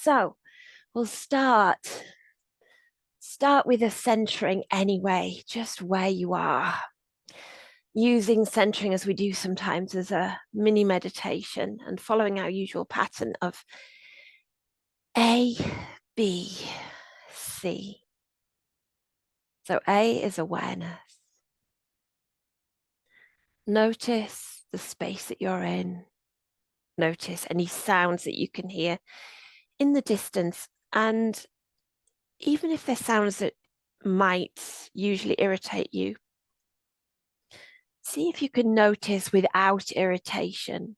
So we'll start with a centering anyway, just where you are. Using centering as we do sometimes as a mini meditation and following our usual pattern of A, B, C. So A is awareness. Notice the space that you're in. Notice any sounds that you can hear in the distance. And even if they're sounds that might usually irritate you, see if you can notice without irritation.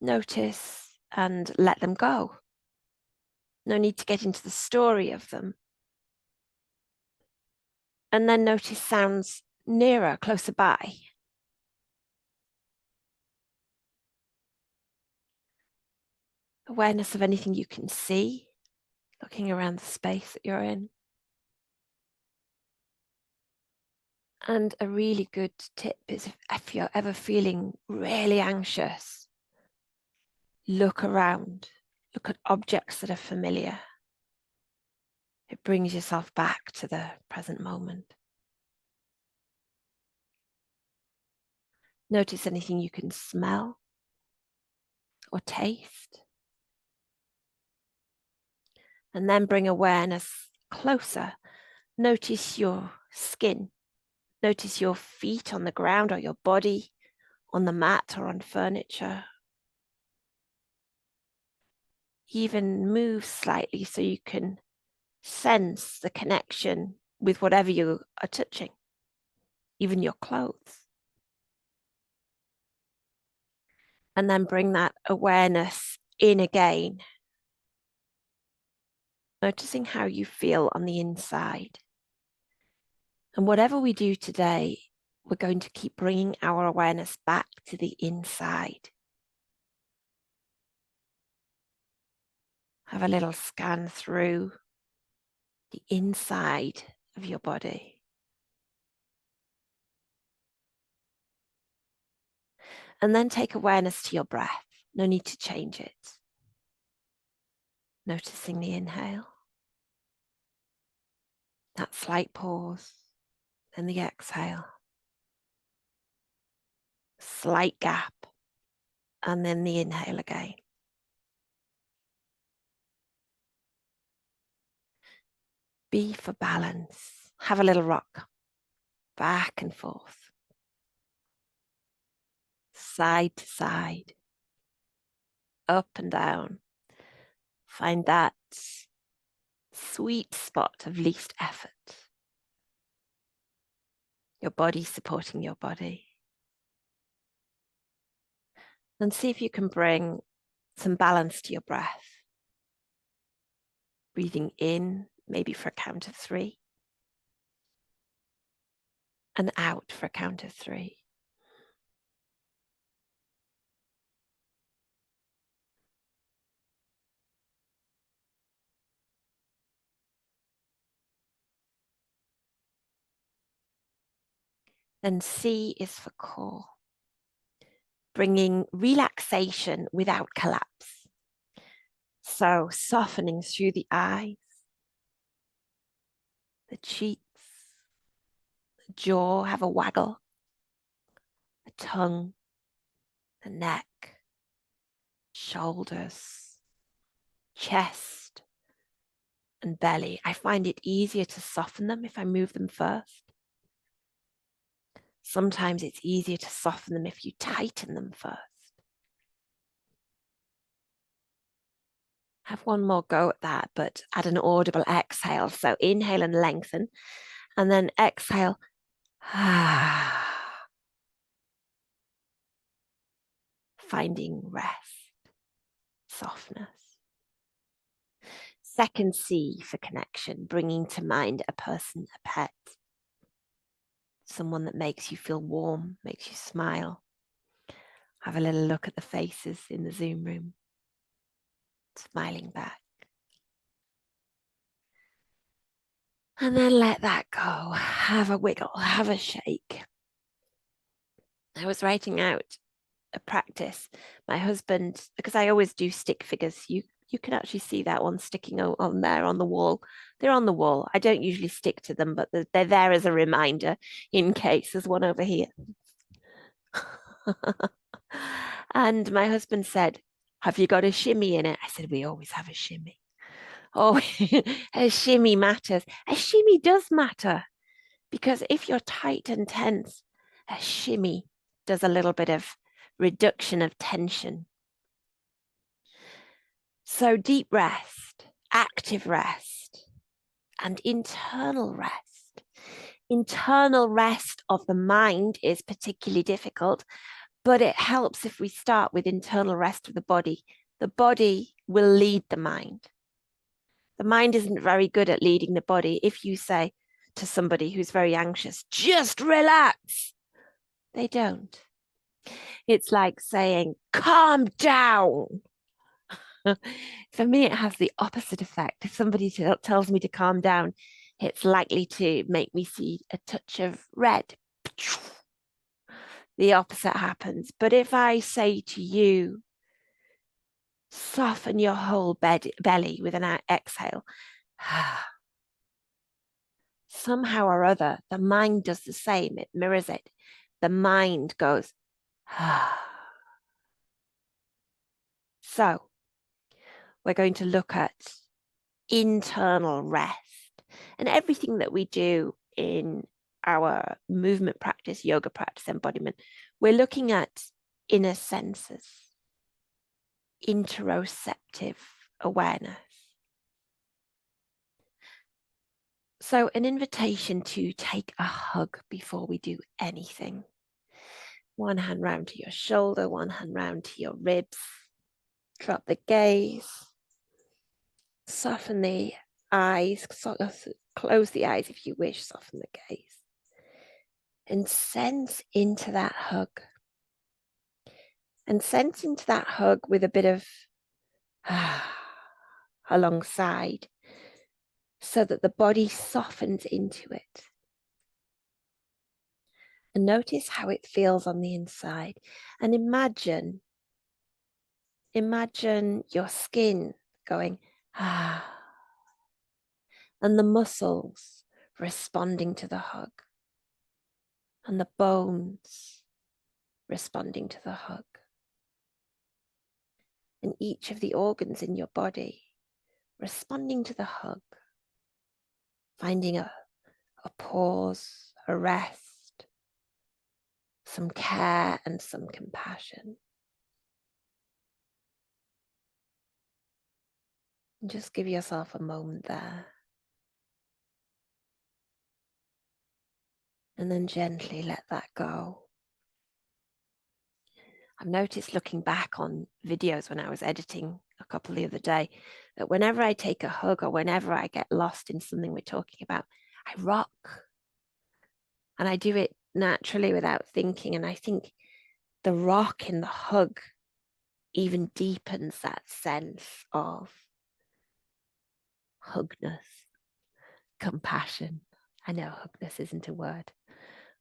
Notice and let them go. No need to get into the story of them. And then notice sounds nearer, closer by. Awareness of anything you can see, looking around the space that you're in. And a really good tip is if you're ever feeling really anxious, look around, look at objects that are familiar. It brings yourself back to the present moment. Notice anything you can smell or taste. And then bring awareness closer. Notice your skin. Notice your feet on the ground or your body on the mat or on furniture. Even move slightly so you can sense the connection with whatever you are touching, even your clothes. And then bring that awareness in again, noticing how you feel on the inside. And whatever we do today, we're going to keep bringing our awareness back to the inside. Have a little scan through the inside of your body. And then take awareness to your breath. No need to change it. Noticing the inhale. That slight pause. Then the exhale. Slight gap. And then the inhale again. B for balance. Have a little rock. Back and forth. Side to side. Up and down. Find that sweet spot of least effort. Your body supporting your body. And see if you can bring some balance to your breath. Breathing in, maybe for a count of 3. And out for a count of 3. Then C is for core. Bringing relaxation without collapse. So softening through the eyes, the cheeks, the jaw, have a waggle, the tongue, the neck, shoulders, chest, and belly. I find it easier to soften them if I move them first. Sometimes it's easier to soften them if you tighten them first. Have one more go at that, but add an audible exhale. So inhale and lengthen, and then exhale. Finding rest, softness. Second C for connection, bringing to mind a person, a pet. Someone that makes you feel warm, makes you smile. Have a little look at the faces in the Zoom room. Smiling back. And then let that go. Have a wiggle, have a shake. I was writing out a practice. My husband, because I always do stick figures, you can actually see that one sticking on there on the wall. They're on the wall. I don't usually stick to them, but they're there as a reminder in case there's one over here. And my husband said, have you got a shimmy in it? I said, we always have a shimmy. Oh, a shimmy matters. A shimmy does matter because if you're tight and tense, a shimmy does a little bit of reduction of tension. So deep rest, active rest, and internal rest. Internal rest of the mind is particularly difficult, but it helps if we start with internal rest of the body. The body will lead the mind. The mind isn't very good at leading the body. If you say to somebody who's very anxious, just relax, they don't. It's like saying, calm down. For me, it has the opposite effect. If somebody tells me to calm down, it's likely to make me see a touch of red. The opposite happens. But if I say to you, soften your whole belly with an exhale, somehow or other, the mind does the same. It mirrors it. The mind goes, So we're going to look at internal rest and everything that we do in our movement practice, yoga practice, embodiment. We're looking at inner senses, interoceptive awareness. So an invitation to take a hug before we do anything. One hand round to your shoulder, one hand round to your ribs. Drop the gaze. Soften the eyes. Close the eyes if you wish. Soften the gaze. And sense into that hug. And sense into that hug with a bit of alongside so that the body softens into it. And notice how it feels on the inside. And imagine your skin going, and the muscles responding to the hug, and the bones responding to the hug, and each of the organs in your body responding to the hug, finding a pause, a rest, some care and some compassion. And just give yourself a moment there. And then gently let that go. I've noticed looking back on videos when I was editing a couple the other day, that whenever I take a hug or whenever I get lost in something we're talking about, I rock. And I do it naturally without thinking. And I think the rock in the hug even deepens that sense of hugness, compassion. I know hugness isn't a word.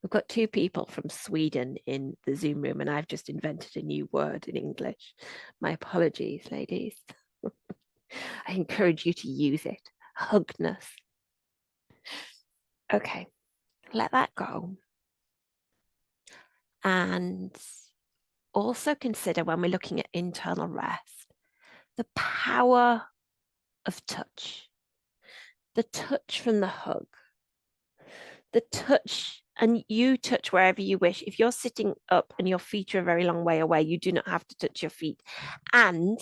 We've got two people from Sweden in the Zoom room, and I've just invented a new word in English. My apologies, ladies. I encourage you to use it. Hugness. Okay, let that go. And also consider when we're looking at internal rest, the power of touch. The touch from the hug. The touch, and you touch wherever you wish. If you're sitting up and your feet are a very long way away, you do not have to touch your feet. And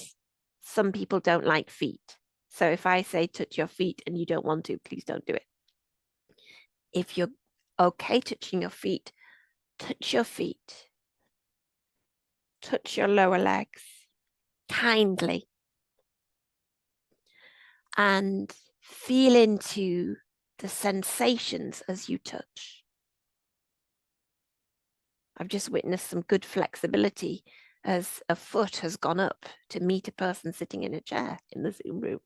some people don't like feet. So if I say touch your feet and you don't want to, please don't do it. If you're okay touching your feet, touch your feet. Touch your lower legs kindly. And feel into the sensations as you touch. I've just witnessed some good flexibility as a foot has gone up to meet a person sitting in a chair in the Zoom room.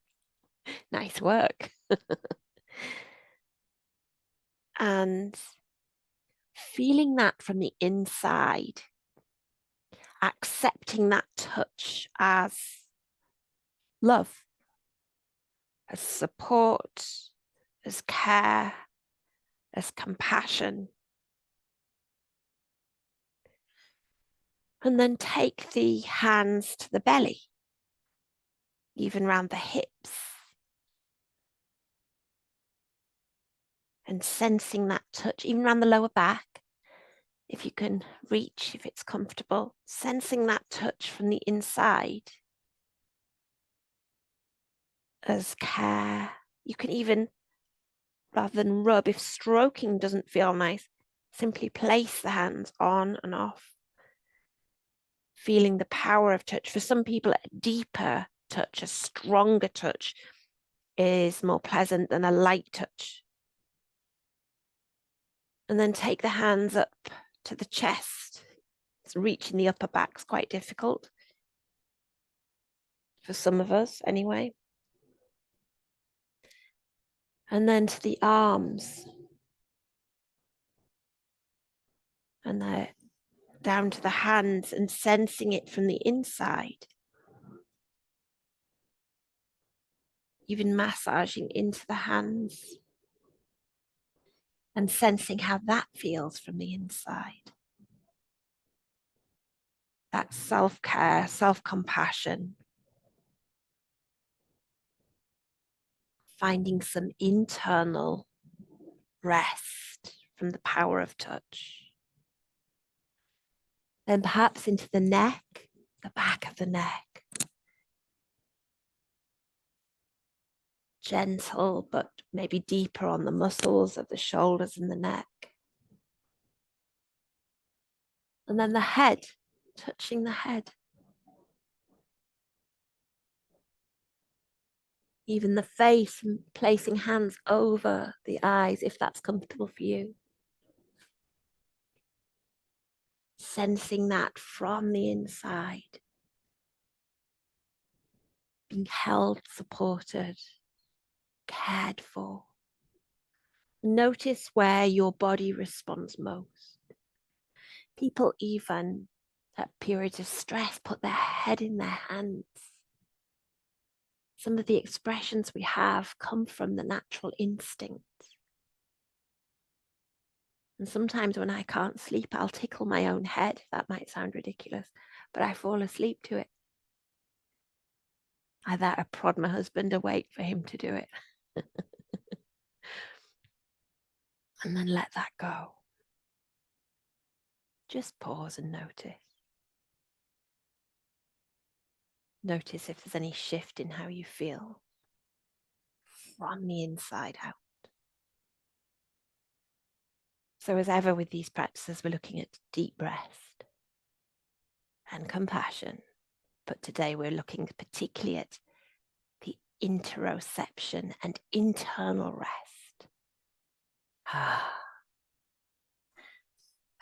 Nice work. And feeling that from the inside, accepting that touch as love, as support, as care, as compassion. And then take the hands to the belly, even around the hips. And sensing that touch, even around the lower back, if you can reach, if it's comfortable, sensing that touch from the inside as care. You can even, rather than rub, if stroking doesn't feel nice, simply place the hands on and off, feeling the power of touch. For some people, a deeper touch, a stronger touch is more pleasant than a light touch. And then take the hands up to the chest. So reaching the upper back is quite difficult. For some of us, anyway. And then to the arms. And down to the hands and sensing it from the inside. Even massaging into the hands. And sensing how that feels from the inside. That self-care, self-compassion. Finding some internal rest from the power of touch. Then perhaps into the neck, the back of the neck. Gentle, but maybe deeper on the muscles of the shoulders and the neck. And then the head, touching the head. Even the face, and placing hands over the eyes if that's comfortable for you. Sensing that from the inside. Being held, supported, cared for. Notice where your body responds most. People even at periods of stress put their head in their hands. Some of the expressions we have come from the natural instinct. And sometimes when I can't sleep, I'll tickle my own head. That might sound ridiculous, but I fall asleep to it. I prod my husband awake for him to do it. And then let that go. Just pause and notice. Notice if there's any shift in how you feel from the inside out. So as ever with these practices, we're looking at deep rest and compassion. But today we're looking particularly at the interoception and internal rest.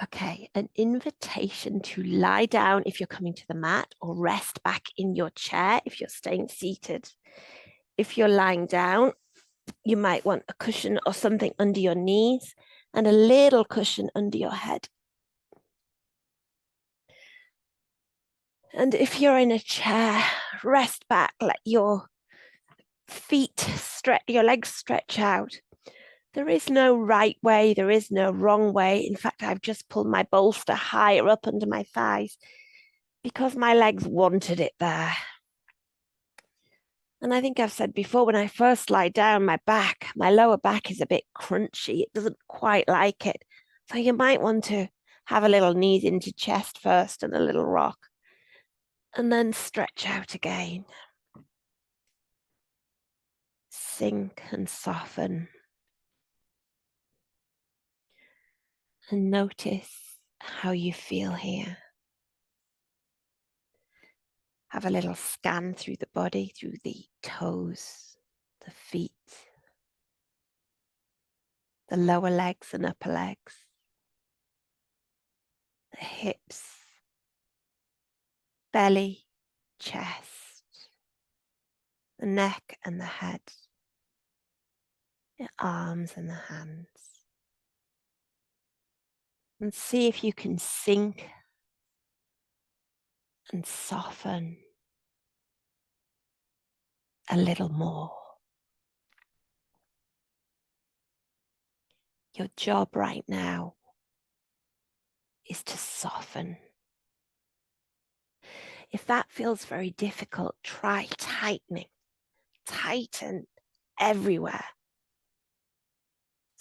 Okay, an invitation to lie down if you're coming to the mat, or rest back in your chair if you're staying seated. If you're lying down, you might want a cushion or something under your knees and a little cushion under your head. And if you're in a chair, rest back, let your feet stretch, your legs stretch out. There is no right way, there is no wrong way. In fact, I've just pulled my bolster higher up under my thighs because my legs wanted it there. And I think I've said before, when I first lie down, my lower back is a bit crunchy. It doesn't quite like it. So you might want to have a little knees into chest first and a little rock. And then stretch out again. Sink and soften. And notice how you feel here. Have a little scan through the body, through the toes, the feet, the lower legs and upper legs, the hips, belly, chest, the neck and the head, the arms and the hands. And see if you can sink and soften a little more. Your job right now is to soften. If that feels very difficult, try tightening. Tighten everywhere.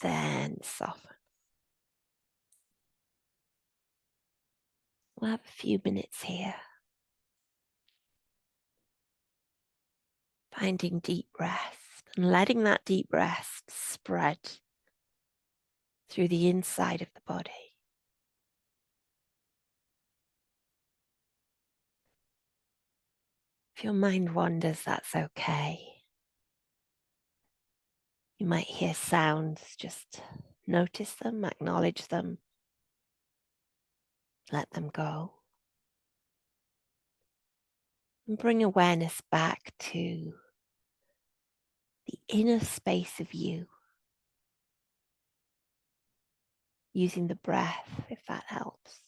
Then soften. We'll have a few minutes here. Finding deep rest and letting that deep rest spread through the inside of the body. If your mind wanders, that's okay. You might hear sounds, just notice them, acknowledge them, let them go. And bring awareness back to the inner space of you, using the breath if that helps.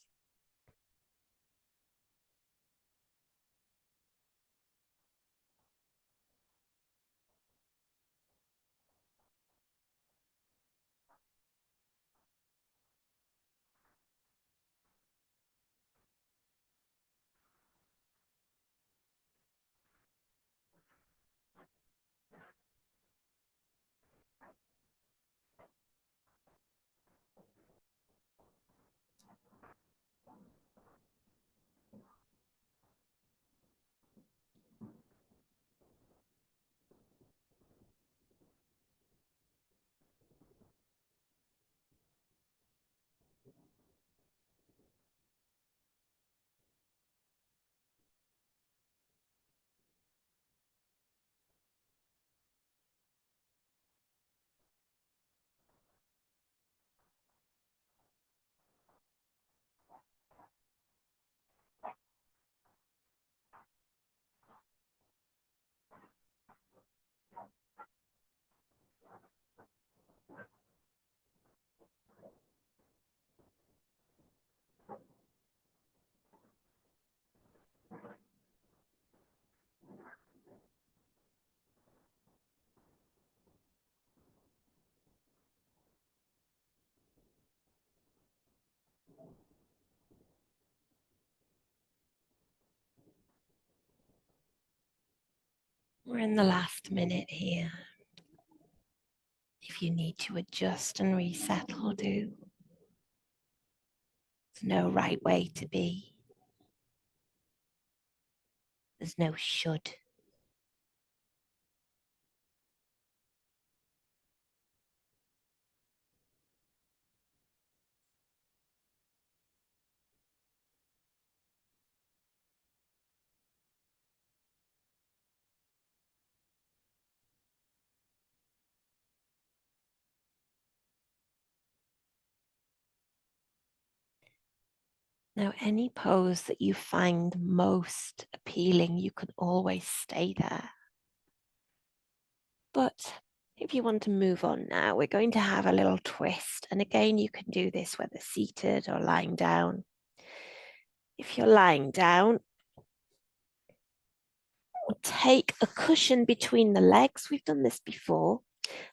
We're in the last minute here. If you need to adjust and resettle, do. There's no right way to be. There's no should. Now, any pose that you find most appealing, you can always stay there. But if you want to move on now, we're going to have a little twist. And again, you can do this whether seated or lying down. If you're lying down, take a cushion between the legs. We've done this before,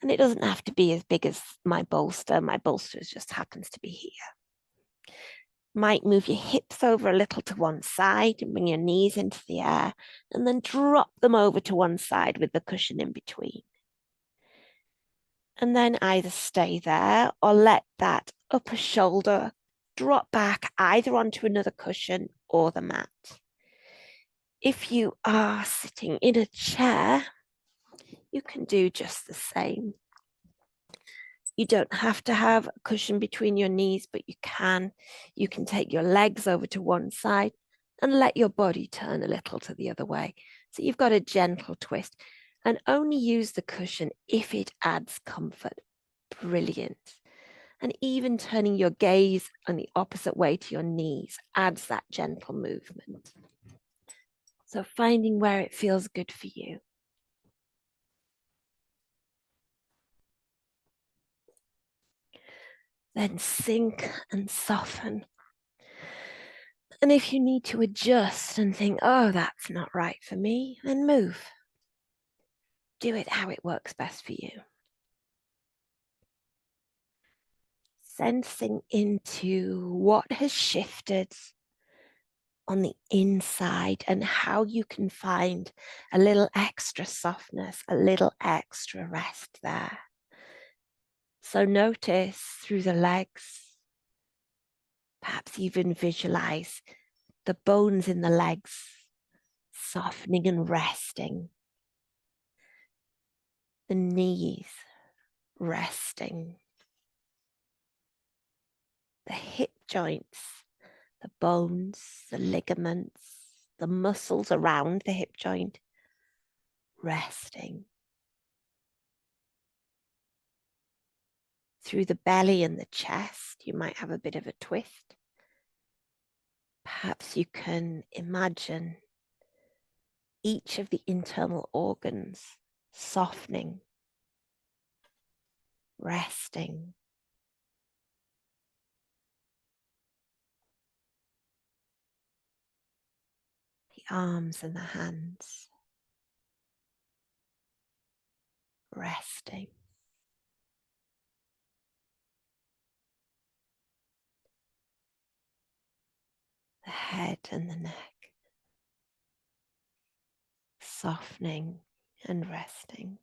and it doesn't have to be as big as my bolster. My bolster just happens to be here. Might move your hips over a little to one side and bring your knees into the air, and then drop them over to one side with the cushion in between. And then either stay there or let that upper shoulder drop back either onto another cushion or the mat. If you are sitting in a chair, you can do just the same. You don't have to have a cushion between your knees, but you can. You can take your legs over to one side and let your body turn a little to the other way. So you've got a gentle twist, and only use the cushion if it adds comfort. Brilliant. And even turning your gaze on the opposite way to your knees adds that gentle movement. So finding where it feels good for you. Then sink and soften. And if you need to adjust and think, oh, that's not right for me, then move. Do it how it works best for you. Sensing into what has shifted on the inside and how you can find a little extra softness, a little extra rest there. So notice through the legs, perhaps even visualize the bones in the legs softening and resting, the knees resting, the hip joints, the bones, the ligaments, the muscles around the hip joint resting. Through the belly and the chest, you might have a bit of a twist. Perhaps you can imagine each of the internal organs softening, resting. The arms and the hands resting. The head and the neck softening and resting.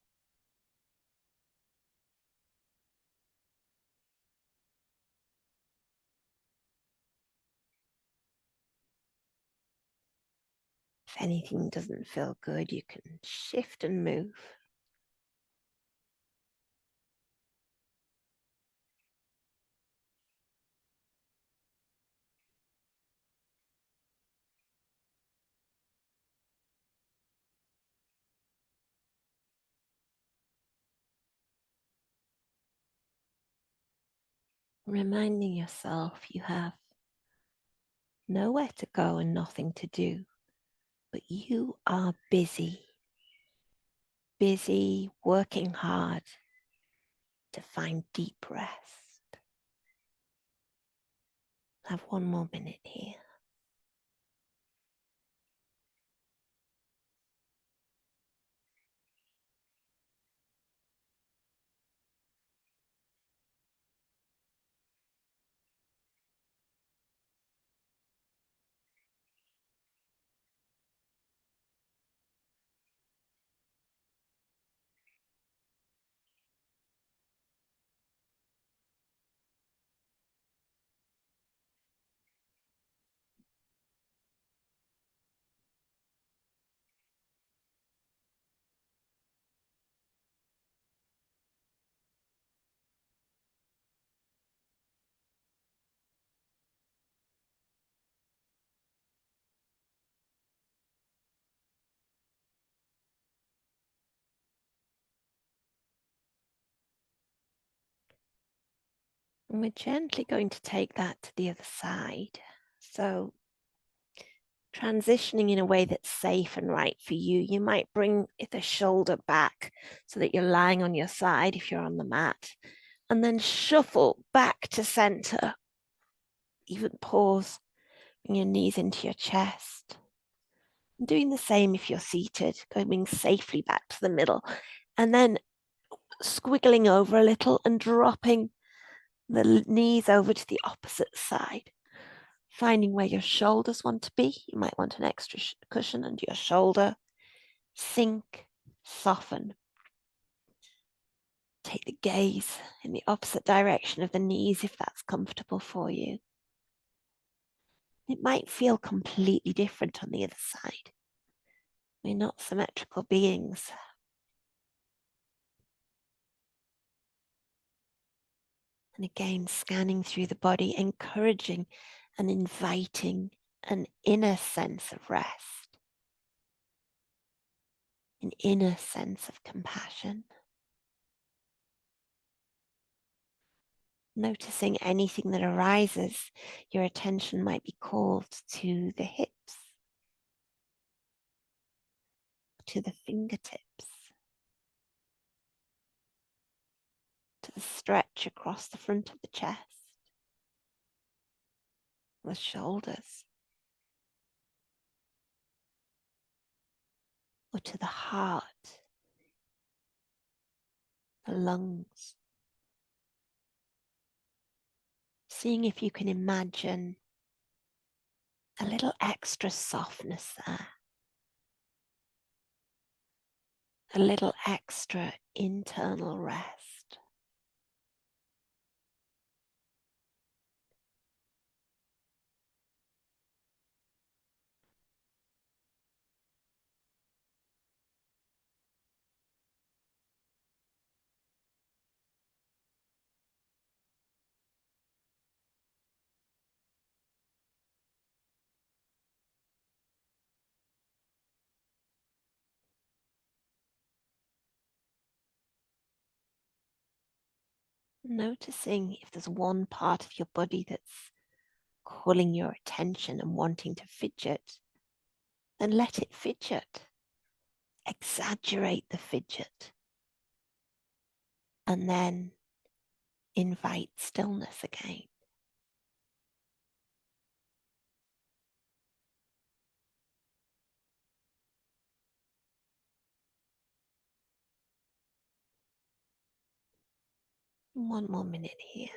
If anything doesn't feel good, you can shift and move. Reminding yourself you have nowhere to go and nothing to do, but you are busy working hard to find deep rest. Have one more minute here. And we're gently going to take that to the other side. So transitioning in a way that's safe and right for you. You might bring the shoulder back so that you're lying on your side if you're on the mat, and then shuffle back to center. Even pause, bring your knees into your chest. And doing the same if you're seated, going safely back to the middle, and then squiggling over a little and dropping the knees over to the opposite side. Finding where your shoulders want to be. You might want an extra cushion under your shoulder. Sink, soften. Take the gaze in the opposite direction of the knees if that's comfortable for you. It might feel completely different on the other side. We're not symmetrical beings. And again, scanning through the body, encouraging and inviting an inner sense of rest, an inner sense of compassion. Noticing anything that arises, your attention might be called to the hips, to the fingertips, to the stretch across the front of the chest, the shoulders. or to the heart, the lungs. Seeing if you can imagine a little extra softness there, a little extra internal rest. Noticing if there's one part of your body that's calling your attention and wanting to fidget, then let it fidget. Exaggerate the fidget. And then invite stillness again. One more minute here.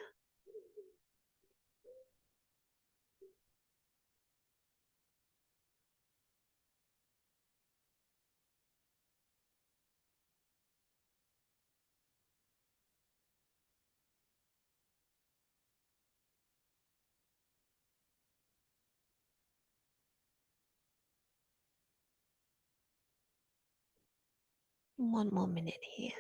One more minute here.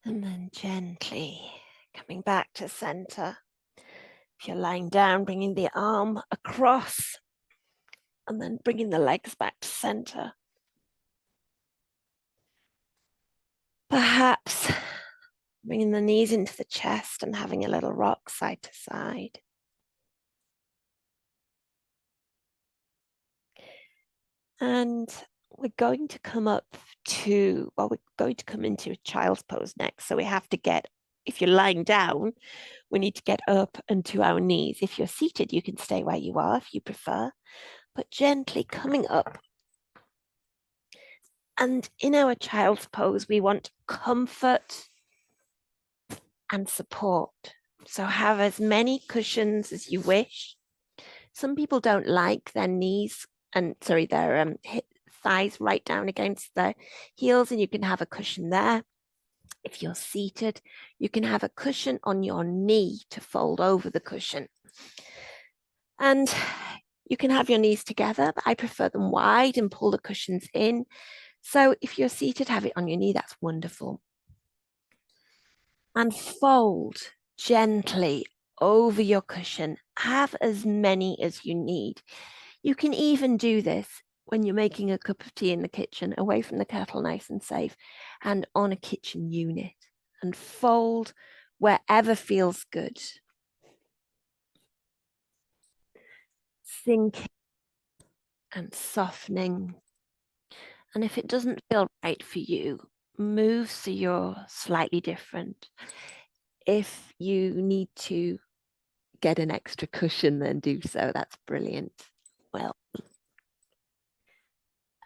And then gently coming back to center. If you're lying down, bringing the arm across and then bringing the legs back to center. Perhaps bringing the knees into the chest and having a little rock side to side. And we're going to come up to, well, we're going to come into a child's pose next. So we have to get, if you're lying down, we need to get up and to our knees. If you're seated, you can stay where you are if you prefer, but gently coming up. And in our child's pose, we want comfort and support. So have as many cushions as you wish. Some people don't like their knees and their thighs right down against their heels, and you can have a cushion there. If you're seated, you can have a cushion on your knee to fold over the cushion. And you can have your knees together, but I prefer them wide and pull the cushions in. So if you're seated, have it on your knee, that's wonderful. And fold gently over your cushion. Have as many as you need. You can even do this when you're making a cup of tea in the kitchen, away from the kettle, nice and safe, and on a kitchen unit. And fold wherever feels good. Sinking and softening. And if it doesn't feel right for you, move so you're slightly different. If you need to get an extra cushion, then do so. That's brilliant. Well,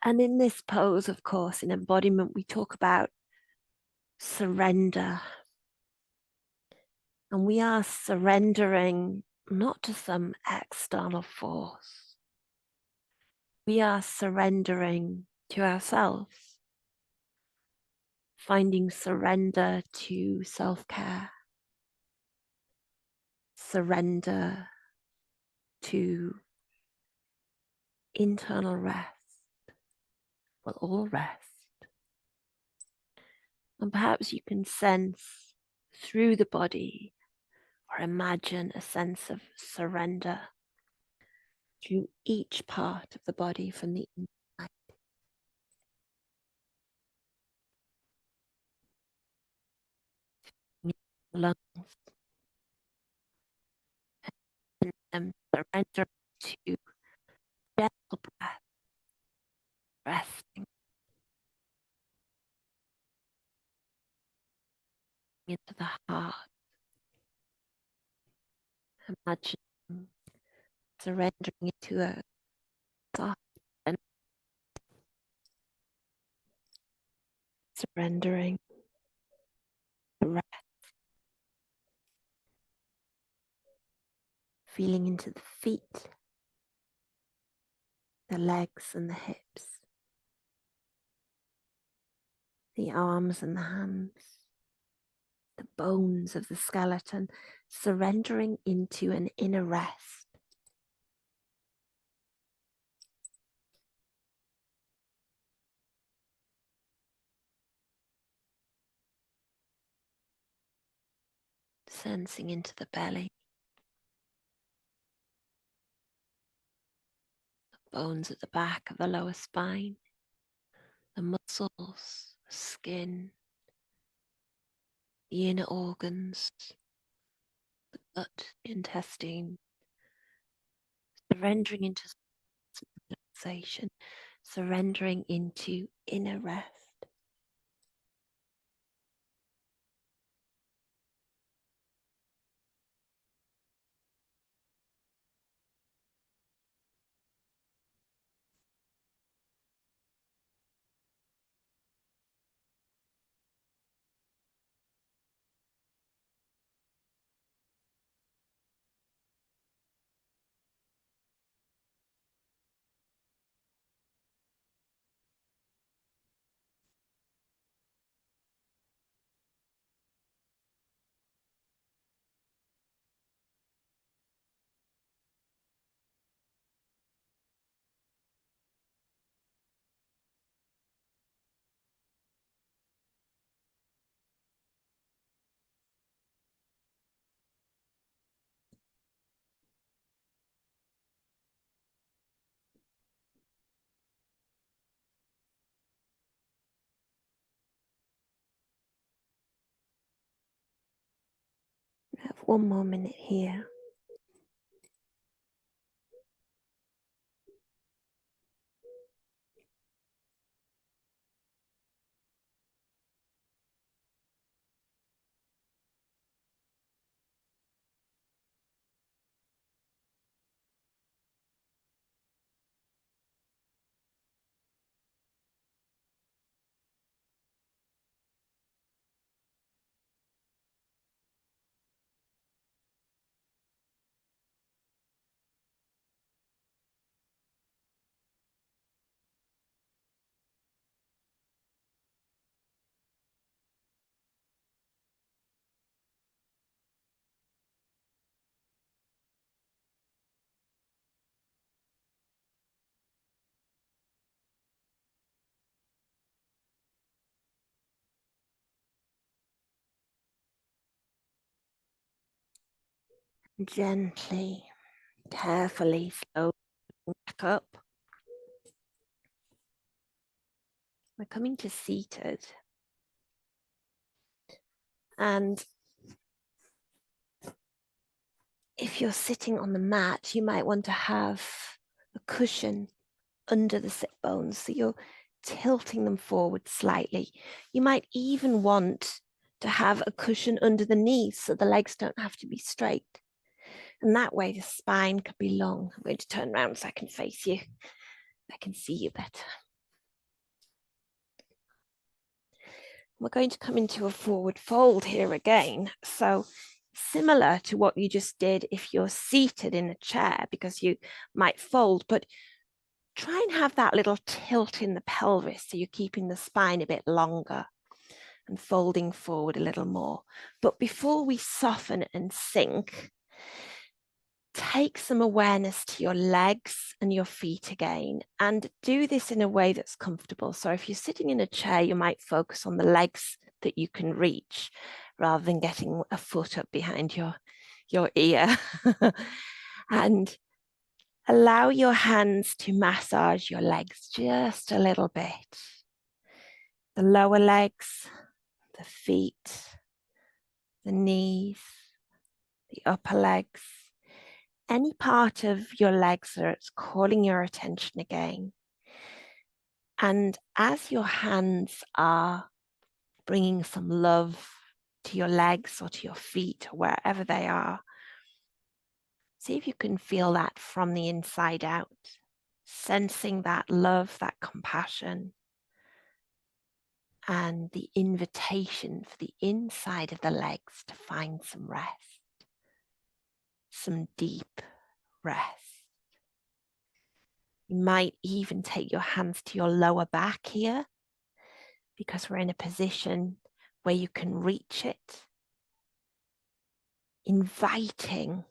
and in this pose, of course, in embodiment, we talk about surrender. And we are surrendering not to some external force. We are surrendering to ourselves. finding surrender to self-care, surrender to internal rest, well, all rest. And perhaps you can sense through the body or imagine a sense of surrender to each part of the body from the inside. Lungs and surrender to gentle breath, resting into the heart. Imagine surrendering into a soft and surrendering the breath, feeling into the feet, the legs and the hips, the arms and the hands, the bones of the skeleton, surrendering into an inner rest. Sensing into the belly, the bones at the back of the lower spine, the muscles, the skin, the inner organs, the gut, the intestine, surrendering into relaxation, surrendering into inner rest. We have 1 more minute here. Gently, carefully, slowly back up. We're coming to seated. And if you're sitting on the mat, you might want to have a cushion under the sit bones. So you're tilting them forward slightly. You might even want to have a cushion under the knees so the legs don't have to be straight. And that way the spine could be long. I'm going to turn around so I can face you. I can see you better. We're going to come into a forward fold here again. So similar to what you just did if you're seated in a chair, because you might fold, but try and have that little tilt in the pelvis so you're keeping the spine a bit longer. and folding forward a little more. But before we soften and sink, take some awareness to your legs and your feet again, and do this in a way that's comfortable. So if you're sitting in a chair, you might focus on the legs that you can reach rather than getting a foot up behind your ear. And allow your hands to massage your legs just a little bit. The lower legs, the feet, the knees, the upper legs, any part of your legs that's calling your attention again. And as your hands are bringing some love to your legs or to your feet or wherever they are, see if you can feel that from the inside out, sensing that love, that compassion, and the invitation for the inside of the legs to find some rest, some deep rest. You might even take your hands to your lower back here, because we're in a position where you can reach it, inviting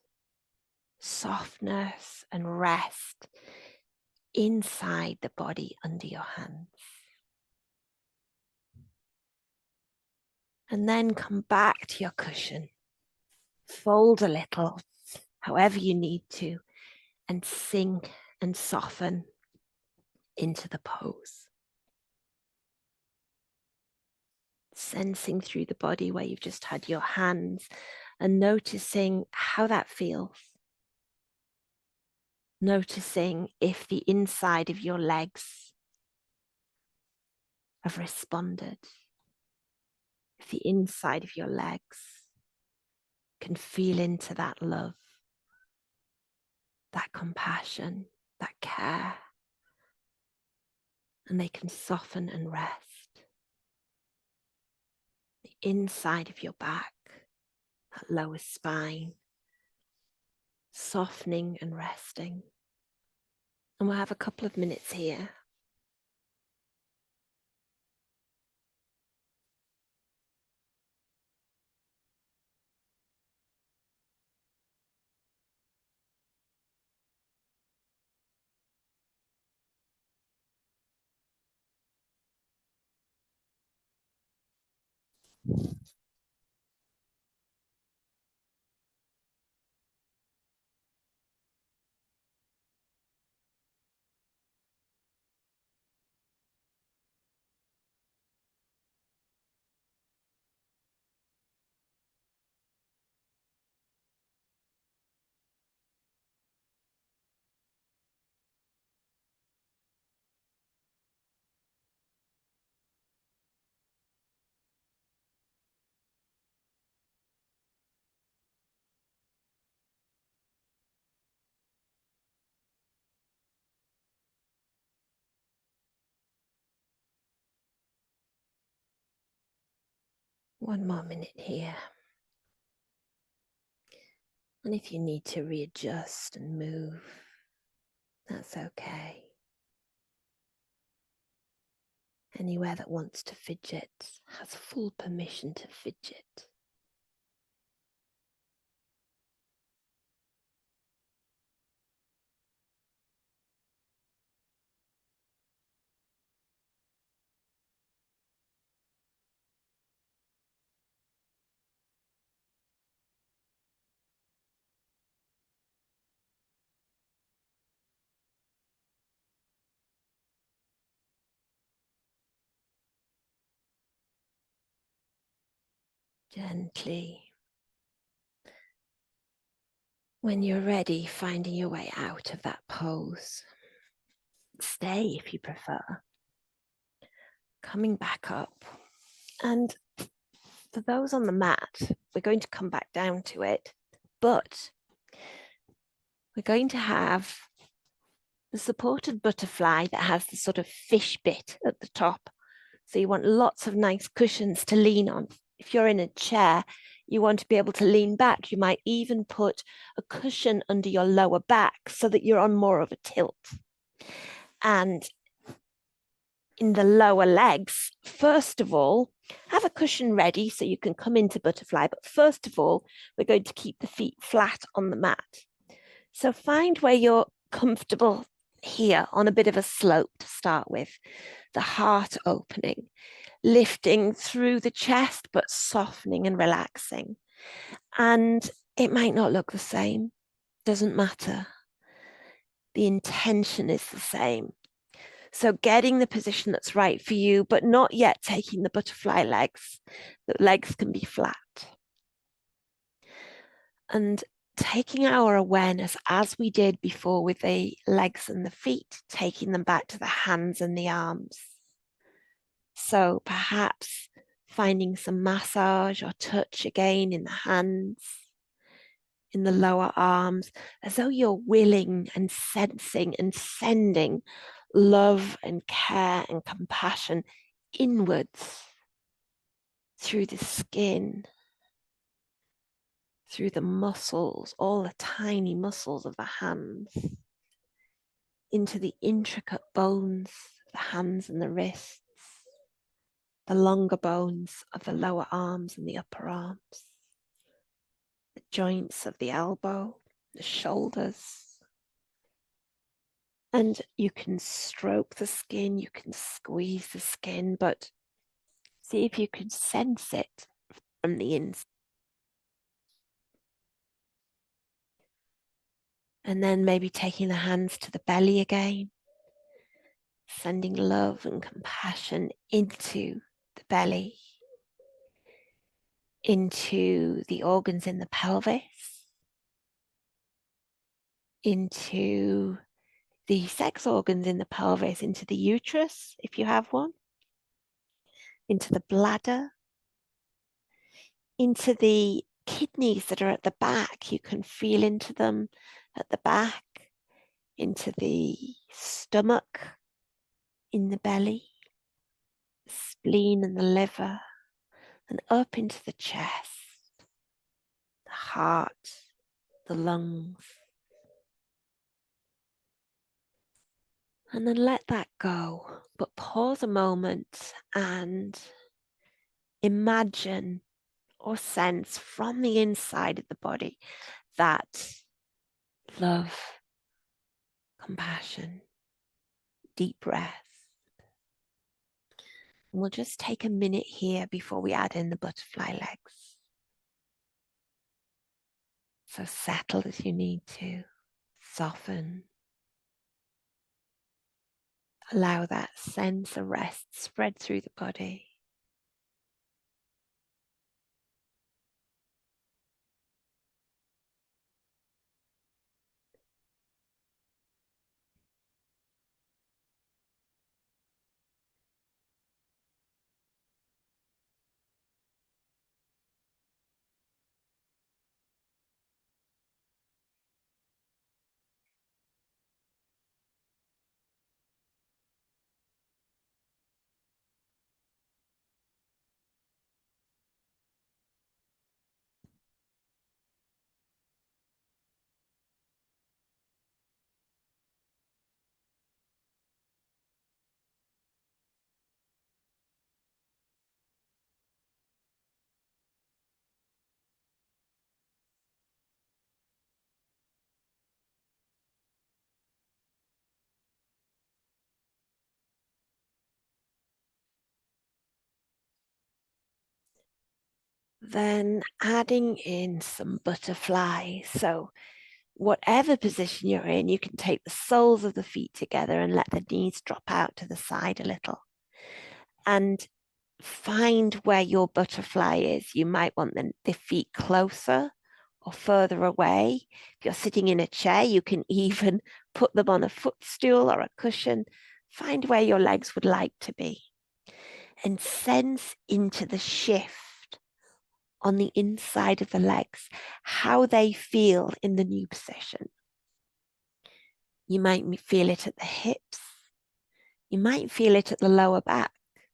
softness and rest inside the body under your hands. And then come back to your cushion, fold a little, however you need to, and sink and soften into the pose. Sensing through the body where you've just had your hands and noticing how that feels. Noticing if the inside of your legs have responded. If the inside of your legs can feel into that love, that compassion, that care, and they can soften and rest. The inside of your back, that lower spine, softening and resting. And we'll have a couple of minutes here. One more minute here. And if you need to readjust and move, that's okay. Anywhere that wants to fidget has full permission to fidget. Gently. When you're ready, finding your way out of that pose. Stay if you prefer. Coming back up. And for those on the mat, we're going to come back down to it, but we're going to have the supported butterfly that has the sort of fish bit at the top. So you want lots of nice cushions to lean on. If you're in a chair, you want to be able to lean back. You might even put a cushion under your lower back so that you're on more of a tilt. And in the lower legs, first of all, have a cushion ready so you can come into butterfly. But first of all, we're going to keep the feet flat on the mat. So find where you're comfortable here on a bit of a slope to start with. The heart opening, lifting through the chest, but softening and relaxing. And it might not look the same, doesn't matter. The intention is the same. So getting the position that's right for you, but not yet taking the butterfly legs. The legs can be flat. And taking our awareness as we did before with the legs and the feet, taking them back to the hands and the arms. So perhaps finding some massage or touch again in the hands, in the lower arms, as though you're willing and sensing and sending love and care and compassion inwards through the skin, through the muscles, all the tiny muscles of the hands, into the intricate bones of the hands and the wrists, the longer bones of the lower arms and the upper arms, the joints of the elbow, the shoulders. And you can stroke the skin, you can squeeze the skin, but see if you can sense it from the inside. And then maybe taking the hands to the belly again, sending love and compassion into the belly, into the organs in the pelvis, into the sex organs in the pelvis, into the uterus, if you have one, into the bladder, into the kidneys that are at the back. You can feel into them at the back, into the stomach, in the belly, the spleen and the liver, and up into the chest, the heart, the lungs. And then let that go, but pause a moment and imagine or sense from the inside of the body that love, compassion, deep breath. And we'll just take a minute here before we add in the butterfly legs. So settle as you need to, soften. Allow that sense of rest spread through the body. Then adding in some butterfly. So whatever position you're in, you can take the soles of the feet together and let the knees drop out to the side a little. And find where your butterfly is. You might want the feet closer or further away. If you're sitting in a chair, you can even put them on a footstool or a cushion. Find where your legs would like to be and sense into the shift on the inside of the legs, how they feel in the new position. You might feel it at the hips. You might feel it at the lower back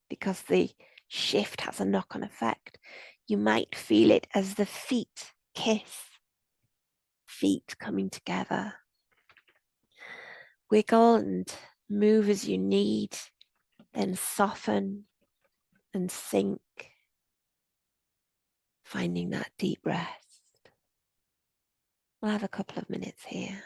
because the shift has a knock-on effect. You might feel it as the feet kiss, feet coming together. Wiggle and move as you need. Then soften and sink, finding that deep rest. We'll have a couple of minutes here.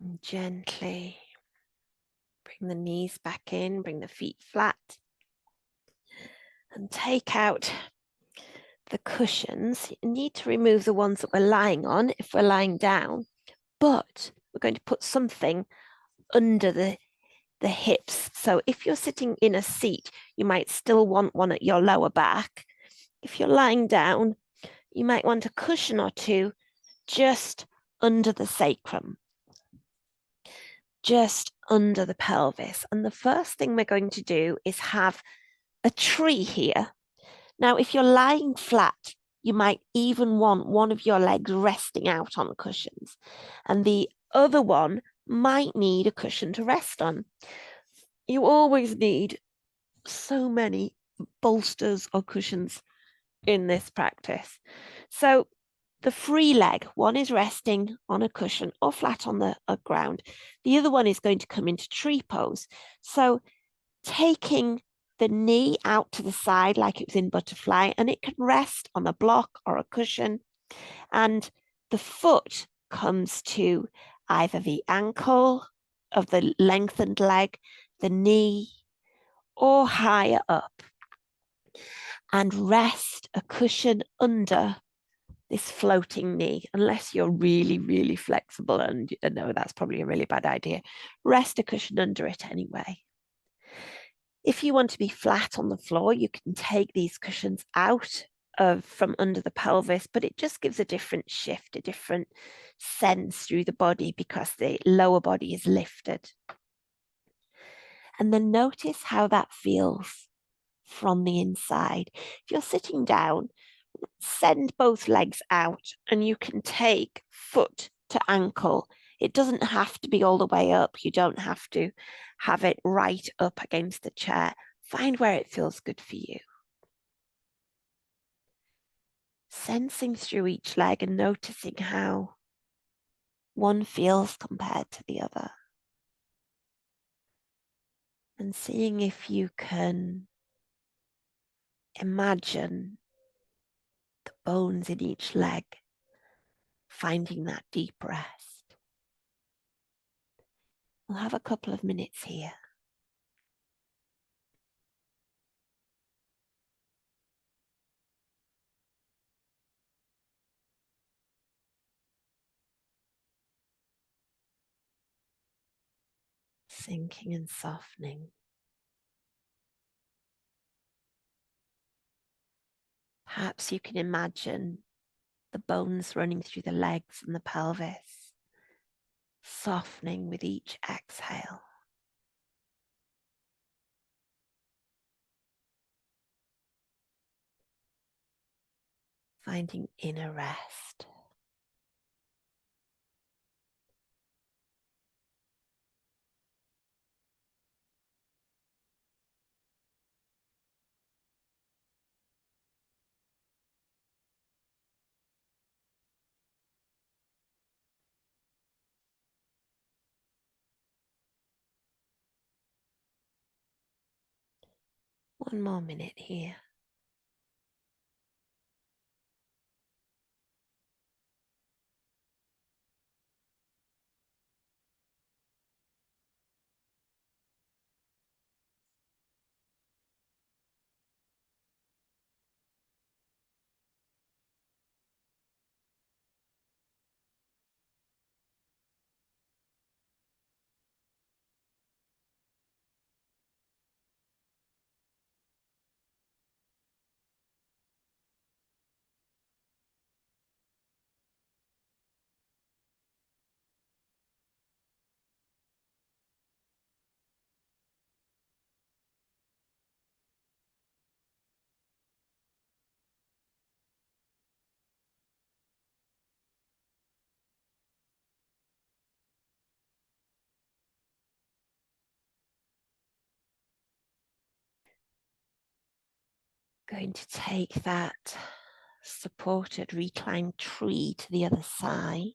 And gently bring the knees back in, bring the feet flat, and take out the cushions. You need to remove the ones that we're lying on if we're lying down, but we're going to put something under the hips. So if you're sitting in a seat, you might still want one at your lower back. If you're lying down, you might want a cushion or two just under the sacrum, just under the pelvis. And the first thing we're going to do is have a tree here. Now, if you're lying flat, you might even want one of your legs resting out on the cushions, and the other one might need a cushion to rest on. You always need so many bolsters or cushions in this practice. So the free leg, one is resting on a cushion or flat on the ground. The other one is going to come into tree pose. So taking the knee out to the side like it was in butterfly, and it can rest on a block or a cushion. And the foot comes to either the ankle of the lengthened leg, the knee, or higher up. And rest a cushion under this floating knee, unless you're really, really flexible, and no, that's probably a really bad idea. Rest a cushion under it anyway. If you want to be flat on the floor, you can take these cushions out from under the pelvis, but it just gives a different shift, a different sense through the body because the lower body is lifted. And then notice how that feels from the inside. If you're sitting down, send both legs out and you can take foot to ankle. It doesn't have to be all the way up. You don't have to have it right up against the chair. Find where it feels good for you. Sensing through each leg and noticing how one feels compared to the other. And seeing if you can imagine the bones in each leg finding that deep rest. We'll have a couple of minutes here. Sinking and softening. Perhaps you can imagine the bones running through the legs and the pelvis, softening with each exhale. Finding inner rest. One more minute here. Going to take that supported reclined tree to the other side.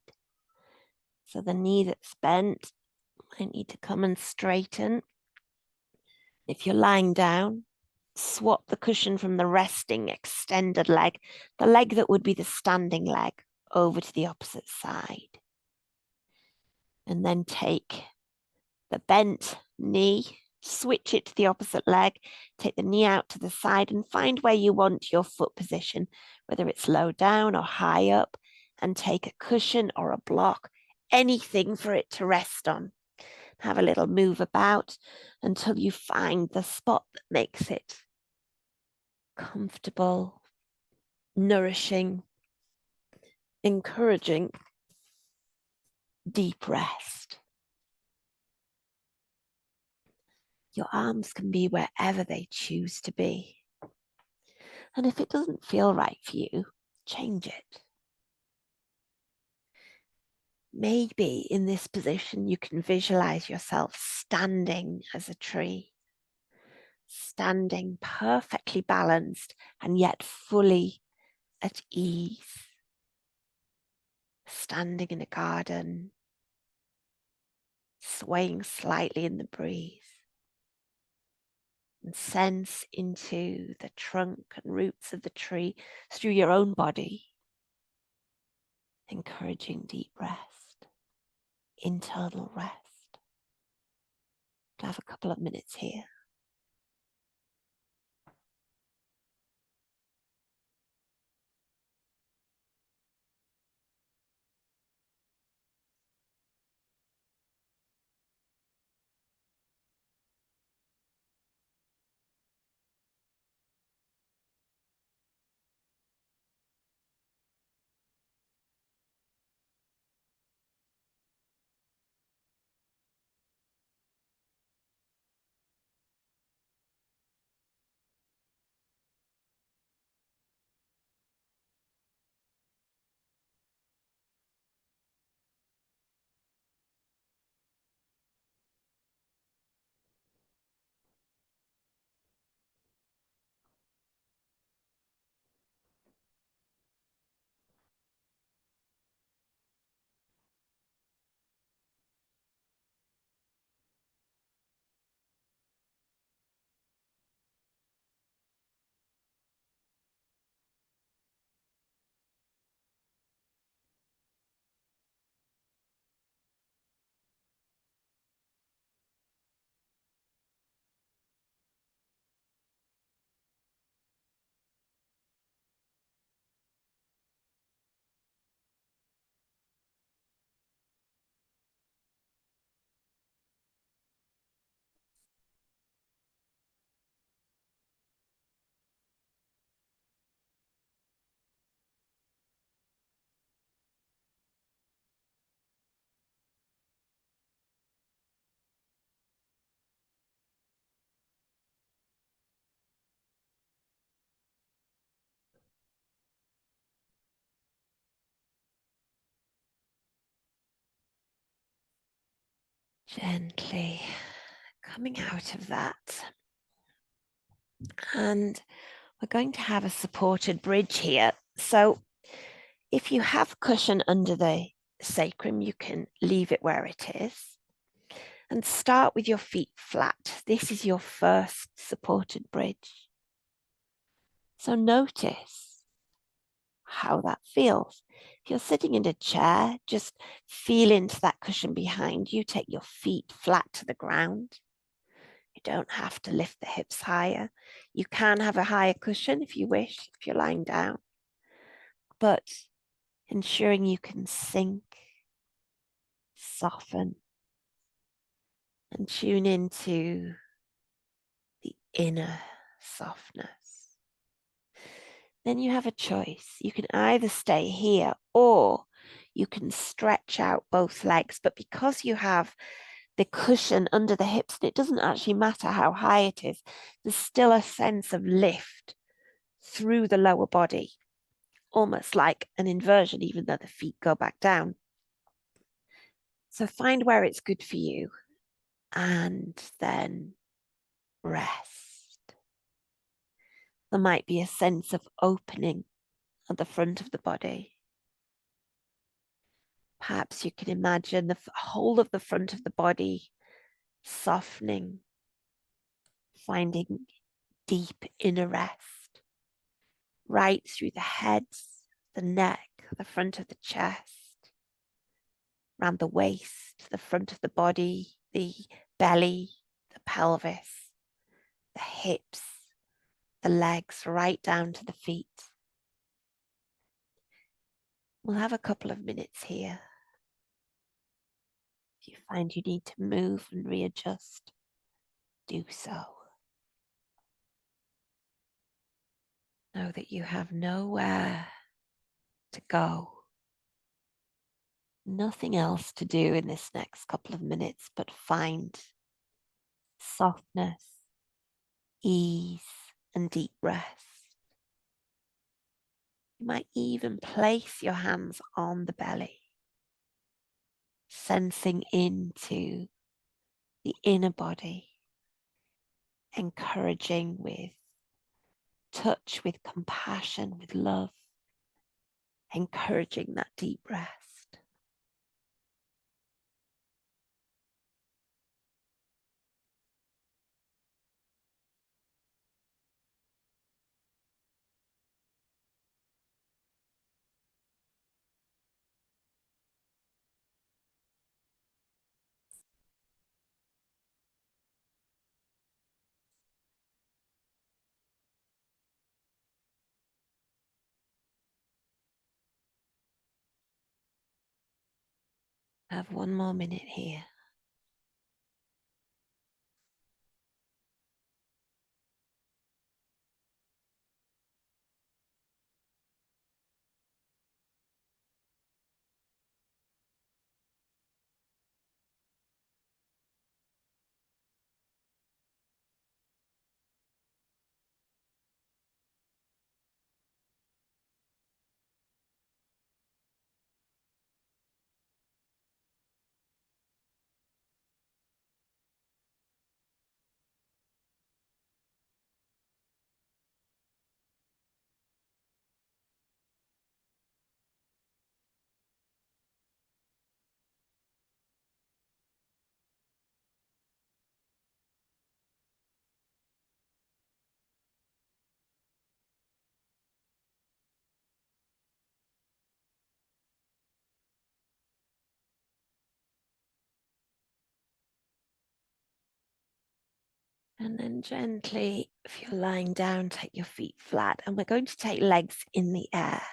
So the knee that's bent might need to come and straighten. If you're lying down, swap the cushion from the resting extended leg, the leg that would be the standing leg, over to the opposite side. And then take the bent knee, switch it to the opposite leg, take the knee out to the side and find where you want your foot position, whether it's low down or high up, and take a cushion or a block, anything for it to rest on. Have a little move about until you find the spot that makes it comfortable, nourishing, encouraging deep rest. Your arms can be wherever they choose to be. And if it doesn't feel right for you, change it. Maybe in this position, you can visualize yourself standing as a tree, standing perfectly balanced and yet fully at ease, standing in a garden, swaying slightly in the breeze, and sense into the trunk and roots of the tree through your own body, encouraging deep rest, internal rest. Have a couple of minutes here. Gently coming out of that. And we're going to have a supported bridge here. So if you have cushion under the sacrum, you can leave it where it is and start with your feet flat. This is your first supported bridge. So notice how that feels. If you're sitting in a chair, just feel into that cushion behind you. Take your feet flat to the ground. You don't have to lift the hips higher. You can have a higher cushion if you wish, if you're lying down. But ensuring you can sink, soften, and tune into the inner softness. Then you have a choice. You can either stay here or you can stretch out both legs. But because you have the cushion under the hips, and it doesn't actually matter how high it is, there's still a sense of lift through the lower body, almost like an inversion, even though the feet go back down. So find where it's good for you and then rest. There might be a sense of opening at the front of the body. Perhaps you can imagine the whole of the front of the body softening, finding deep inner rest, right through the head, the neck, the front of the chest, around the waist, the front of the body, the belly, the pelvis, the hips, the legs, right down to the feet. We'll have a couple of minutes here. If you find you need to move and readjust, do so. Know that you have nowhere to go. Nothing else to do in this next couple of minutes but find softness, ease, and deep rest. You might even place your hands on the belly, sensing into the inner body, encouraging with touch, with compassion, with love, encouraging that deep rest. Have one more minute here. And then gently, if you're lying down, take your feet flat. And we're going to take legs in the air.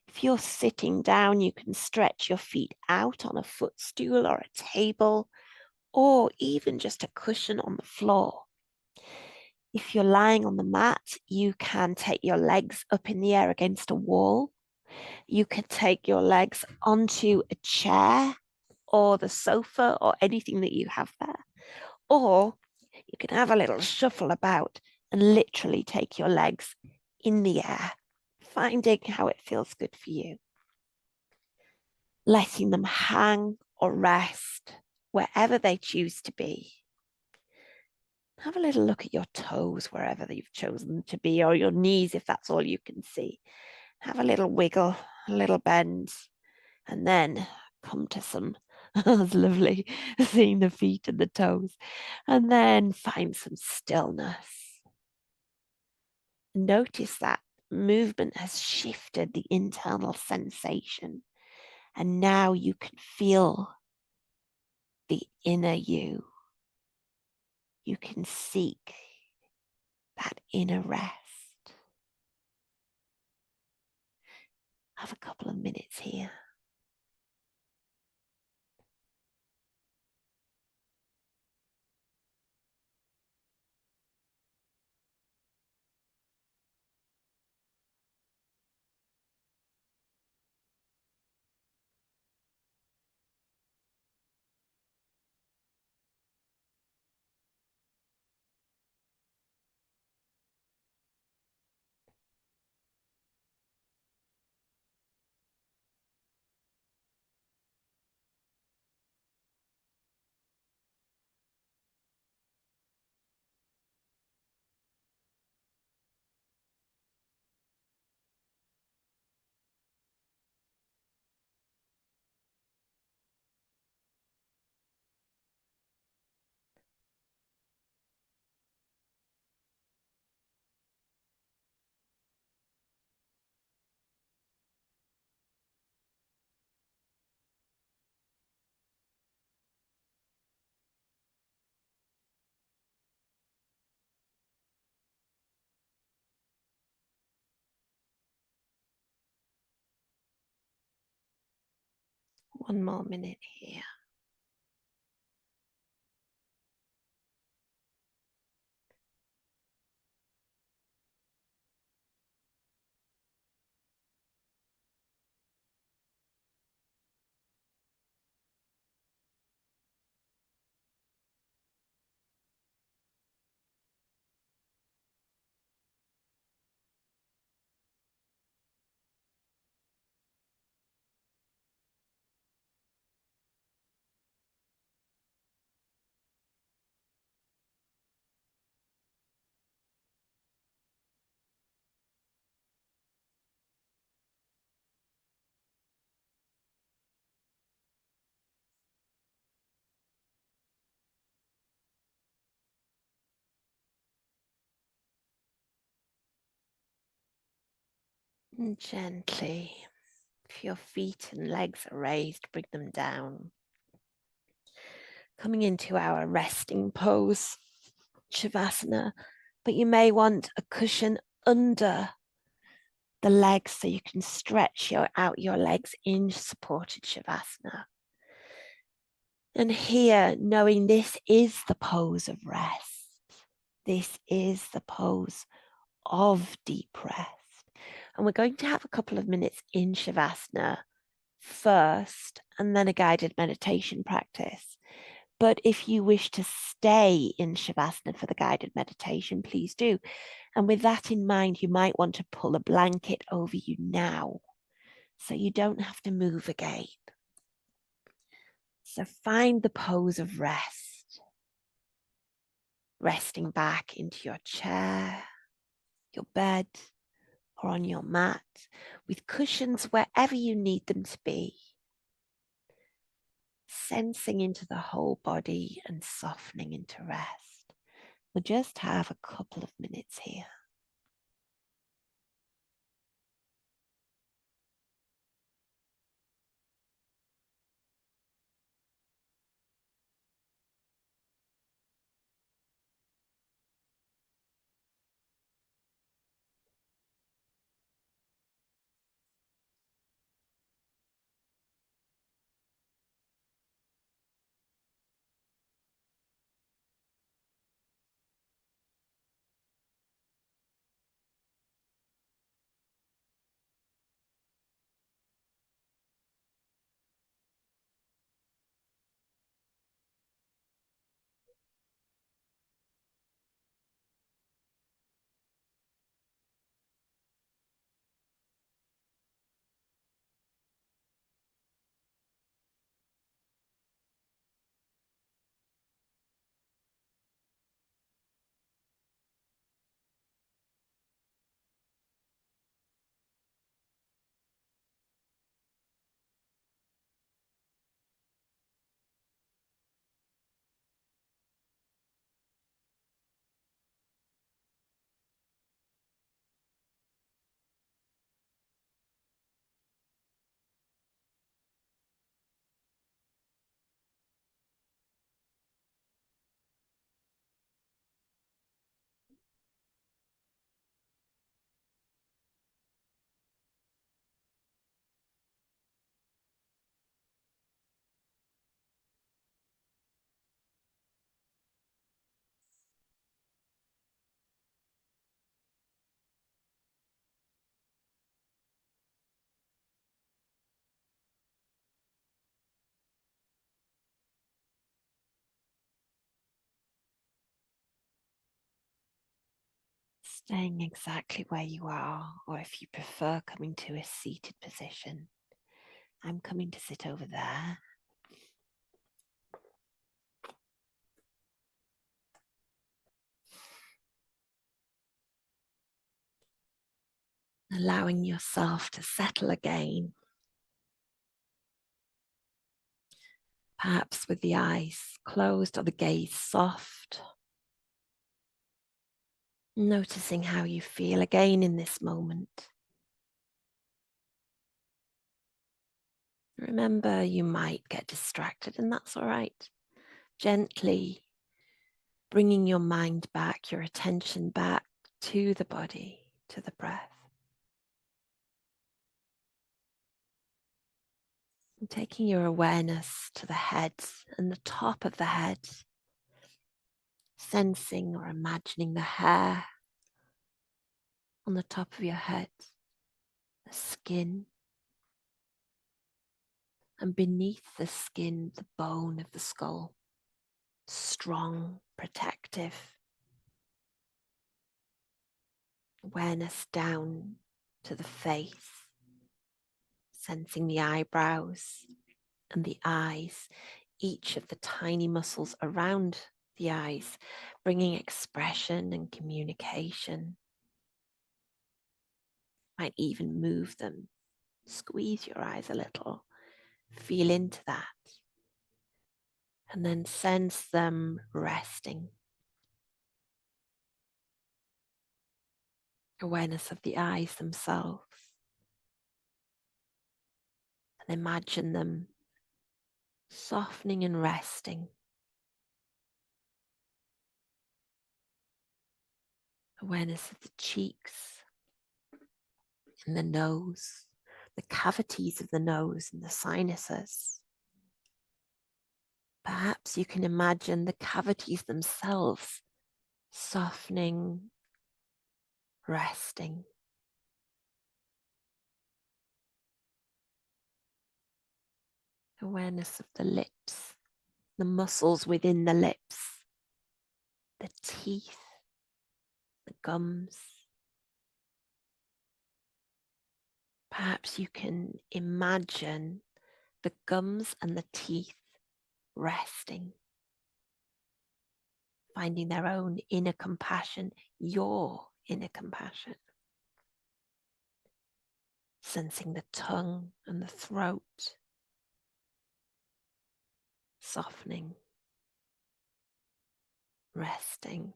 If you're sitting down, you can stretch your feet out on a footstool or a table, or even just a cushion on the floor. If you're lying on the mat, you can take your legs up in the air against a wall. You can take your legs onto a chair or the sofa or anything that you have there. Or you can have a little shuffle about and literally take your legs in the air, finding how it feels good for you. Letting them hang or rest wherever they choose to be. Have a little look at your toes wherever you've chosen them to be, or your knees if that's all you can see. Have a little wiggle, a little bend, and then come to some, it's lovely seeing the feet and the toes, and then find some stillness. Notice that movement has shifted the internal sensation, and now you can feel the inner you. You can seek that inner rest. Have a couple of minutes here. One more minute here. And gently, if your feet and legs are raised, bring them down. Coming into our resting pose, Shavasana, but you may want a cushion under the legs so you can stretch out your legs in supported Shavasana. And here, knowing this is the pose of rest, this is the pose of deep rest. And we're going to have a couple of minutes in Shavasana first, and then a guided meditation practice. But if you wish to stay in Shavasana for the guided meditation, please do. And with that in mind, you might want to pull a blanket over you now, so you don't have to move again. So find the pose of rest, resting back into your chair, your bed, or on your mat, with cushions wherever you need them to be. Sensing into the whole body and softening into rest. We'll just have a couple of minutes here. Staying exactly where you are, or if you prefer coming to a seated position, I'm coming to sit over there. Allowing yourself to settle again, perhaps with the eyes closed or the gaze soft. Noticing how you feel again in this moment. Remember, you might get distracted, and that's all right. Gently bringing your mind back, your attention back to the body, to the breath. And taking your awareness to the head and the top of the head, sensing or imagining the hair on the top of your head, the skin, and beneath the skin, the bone of the skull, strong, protective. Awareness down to the face, sensing the eyebrows and the eyes, each of the tiny muscles around the eyes, bringing expression and communication. Might even move them, squeeze your eyes a little, feel into that, and then sense them resting. Awareness of the eyes themselves, and imagine them softening and resting. Awareness of the cheeks and the nose, the cavities of the nose and the sinuses. Perhaps you can imagine the cavities themselves softening, resting. Awareness of the lips, the muscles within the lips, the teeth, the gums. Perhaps you can imagine the gums and the teeth resting, finding their own inner compassion, your inner compassion. Sensing the tongue and the throat softening, resting.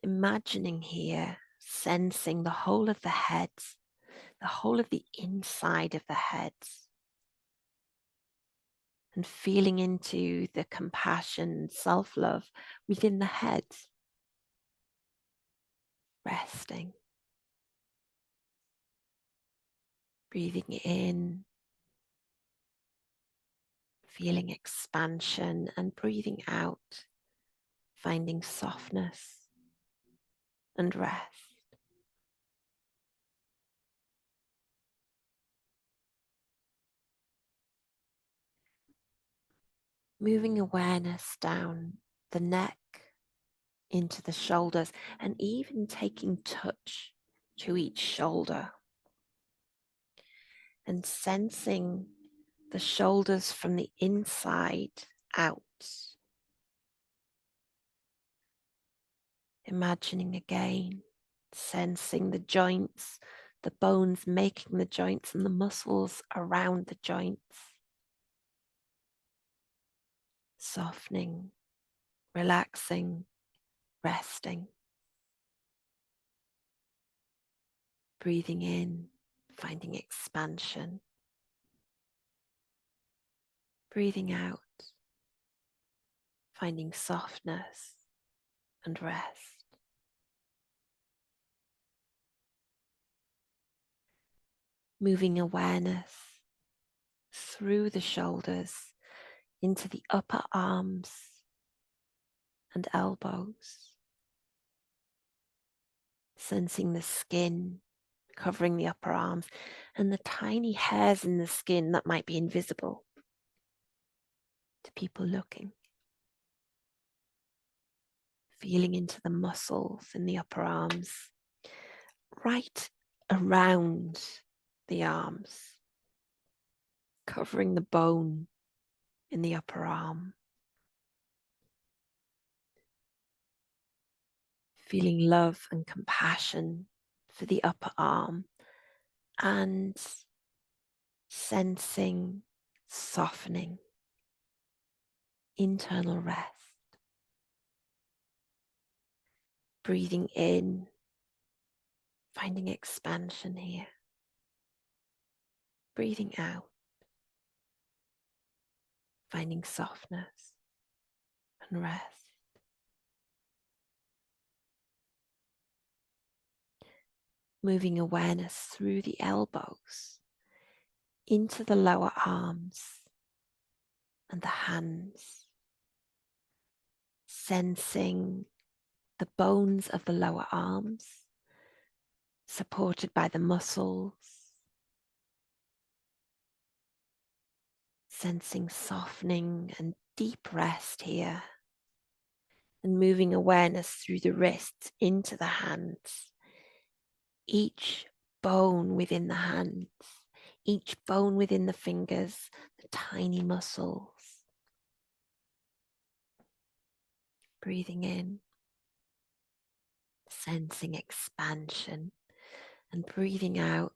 Imagining here, sensing the whole of the head, the whole of the inside of the head, and feeling into the compassion, self-love within the head, resting. Breathing in, feeling expansion, and breathing out, finding softness and rest. Moving awareness down the neck, into the shoulders, and even taking touch to each shoulder. And sensing the shoulders from the inside out. Imagining again, sensing the joints, the bones making the joints and the muscles around the joints. Softening, relaxing, resting. Breathing in, finding expansion. Breathing out, finding softness and rest. Moving awareness through the shoulders into the upper arms and elbows. Sensing the skin covering the upper arms and the tiny hairs in the skin that might be invisible to people looking. Feeling into the muscles in the upper arms right around the arms, covering the bone in the upper arm. Feeling love and compassion for the upper arm and sensing softening, internal rest. Breathing in, finding expansion here. Breathing out, finding softness and rest. Moving awareness through the elbows, into the lower arms and the hands. Sensing the bones of the lower arms, supported by the muscles. Sensing softening and deep rest here. And moving awareness through the wrists into the hands. Each bone within the hands, each bone within the fingers, the tiny muscles. Breathing in, sensing expansion, and breathing out,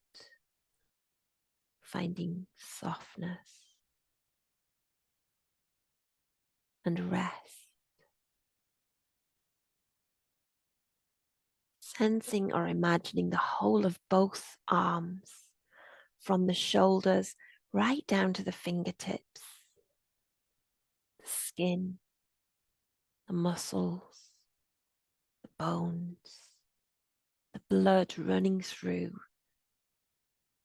finding softness and rest. Sensing or imagining the whole of both arms, from the shoulders right down to the fingertips, the skin, the muscles, the bones, the blood running through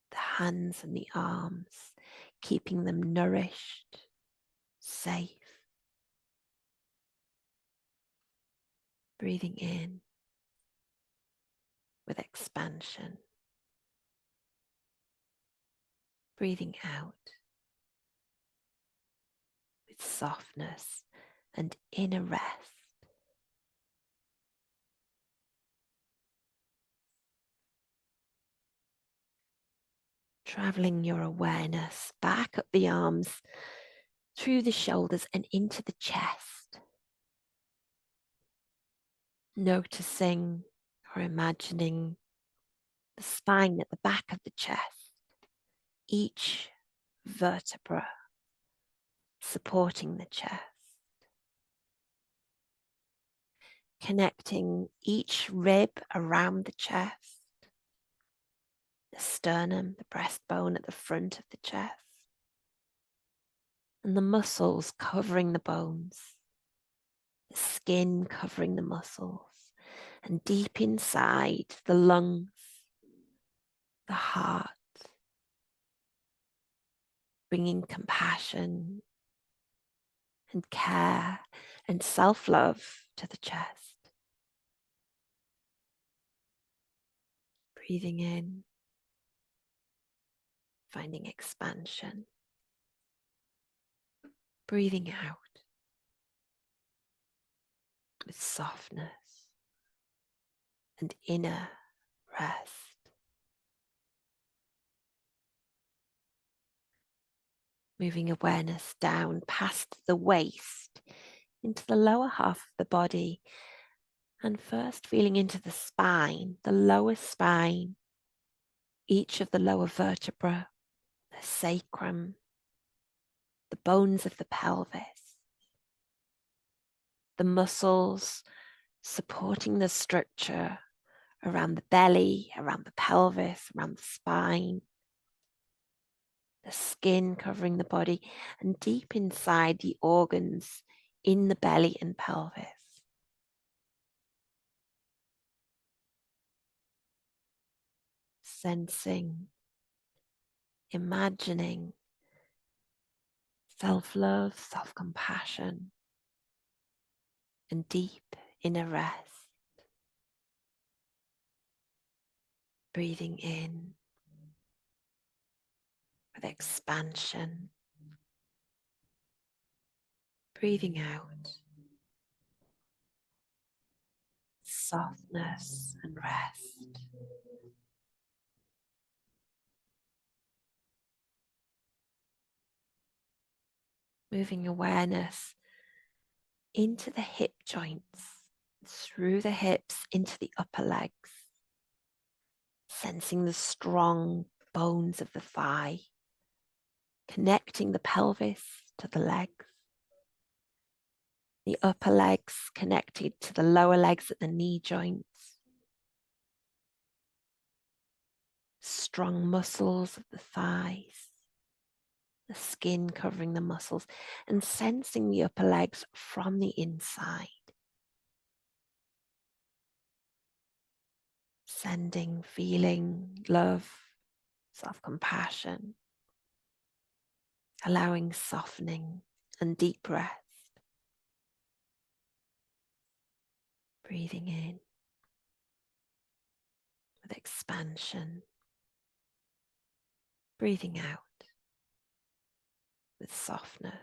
the hands and the arms, keeping them nourished, safe. Breathing in with expansion. Breathing out with softness and inner rest. Traveling your awareness back up the arms, through the shoulders and into the chest. Noticing or imagining the spine at the back of the chest, each vertebra supporting the chest. Connecting each rib around the chest, the sternum, the breastbone at the front of the chest, and the muscles covering the bones, the skin covering the muscles, and deep inside the lungs, the heart, bringing compassion and care and self-love to the chest. Breathing in, finding expansion. Breathing out with softness and inner rest. Moving awareness down past the waist into the lower half of the body, and first feeling into the spine, the lower spine, each of the lower vertebrae, the sacrum, the bones of the pelvis, the muscles supporting the structure around the belly, around the pelvis, around the spine, the skin covering the body, and deep inside the organs in the belly and pelvis. Sensing, imagining self-love, self-compassion, and deep inner rest. Breathing in with expansion. Breathing out, softness and rest. Moving awareness into the hip joints, through the hips into the upper legs, sensing the strong bones of the thigh, connecting the pelvis to the legs, the upper legs connected to the lower legs at the knee joints, strong muscles of the thighs, the skin covering the muscles, and sensing the upper legs from the inside. Sending, feeling love, self-compassion, allowing softening and deep breath. Breathing in with expansion, breathing out with softness,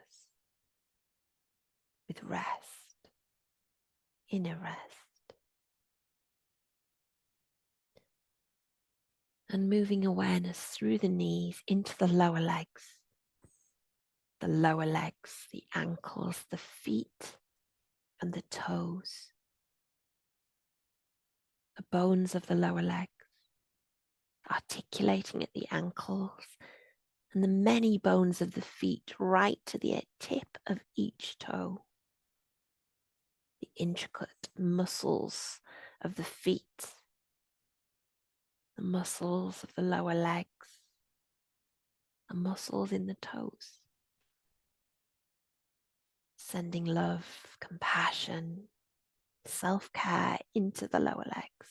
with rest, inner rest. And moving awareness through the knees into the lower legs, the ankles, the feet, and the toes, the bones of the lower legs, articulating at the ankles, and the many bones of the feet right to the tip of each toe. The intricate muscles of the feet, the muscles of the lower legs, the muscles in the toes. Sending love, compassion, self-care into the lower legs.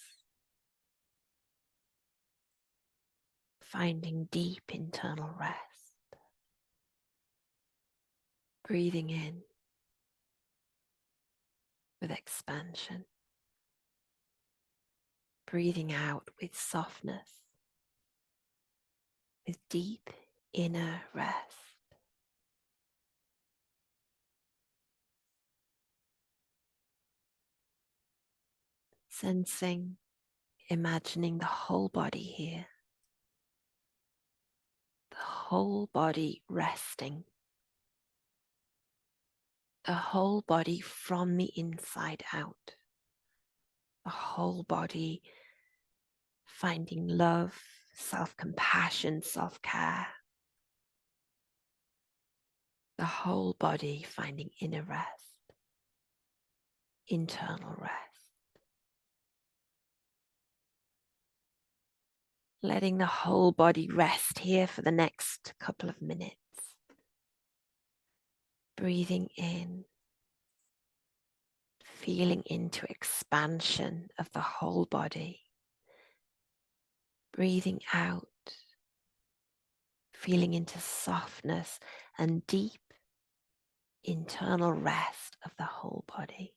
Finding deep internal rest. Breathing in with expansion. Breathing out with softness, with deep inner rest. Sensing, imagining the whole body here. The whole body resting. The whole body from the inside out. The whole body finding love, self-compassion, self-care. The whole body finding inner rest, internal rest. Letting the whole body rest here for the next couple of minutes. Breathing in, feeling into expansion of the whole body. Breathing out, feeling into softness and deep internal rest of the whole body.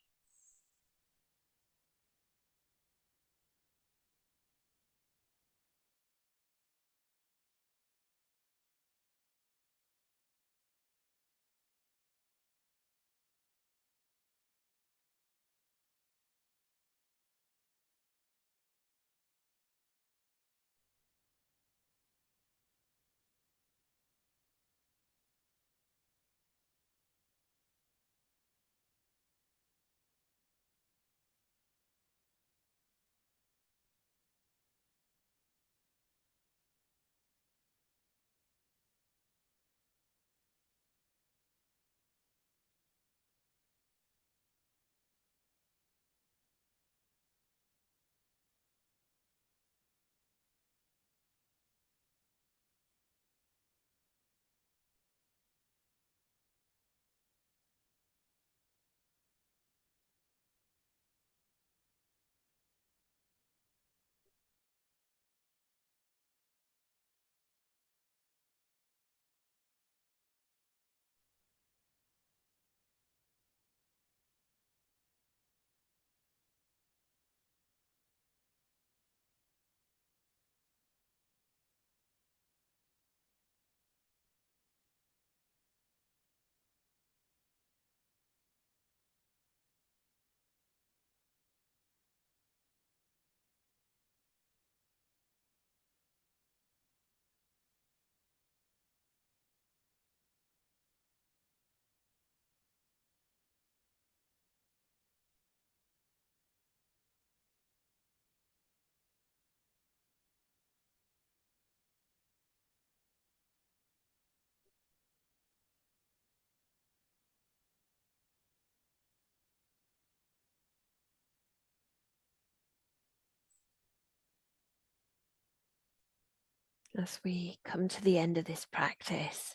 As we come to the end of this practice,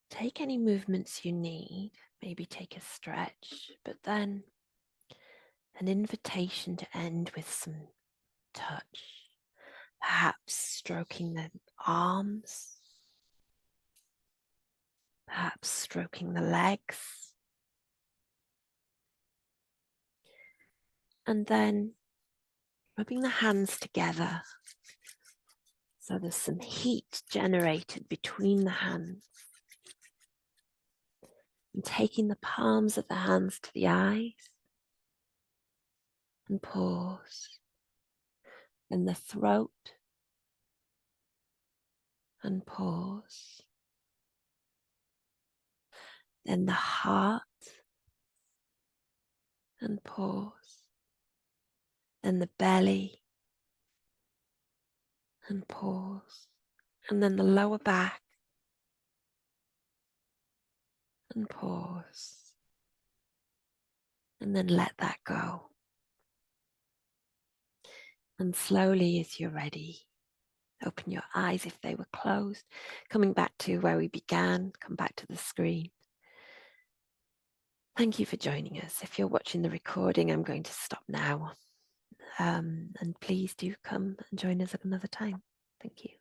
take any movements you need, maybe take a stretch, but then an invitation to end with some touch, perhaps stroking the arms, perhaps stroking the legs, and then rubbing the hands together so there's some heat generated between the hands. And taking the palms of the hands to the eyes and pause. And the throat and pause. Then the heart and pause. Then the belly and pause. And then the lower back and pause. And then let that go. And slowly, as you're ready, open your eyes if they were closed. Coming back to where we began, come back to the screen. Thank you for joining us. If you're watching the recording, I'm going to stop now. And please do come and join us at another time. Thank you.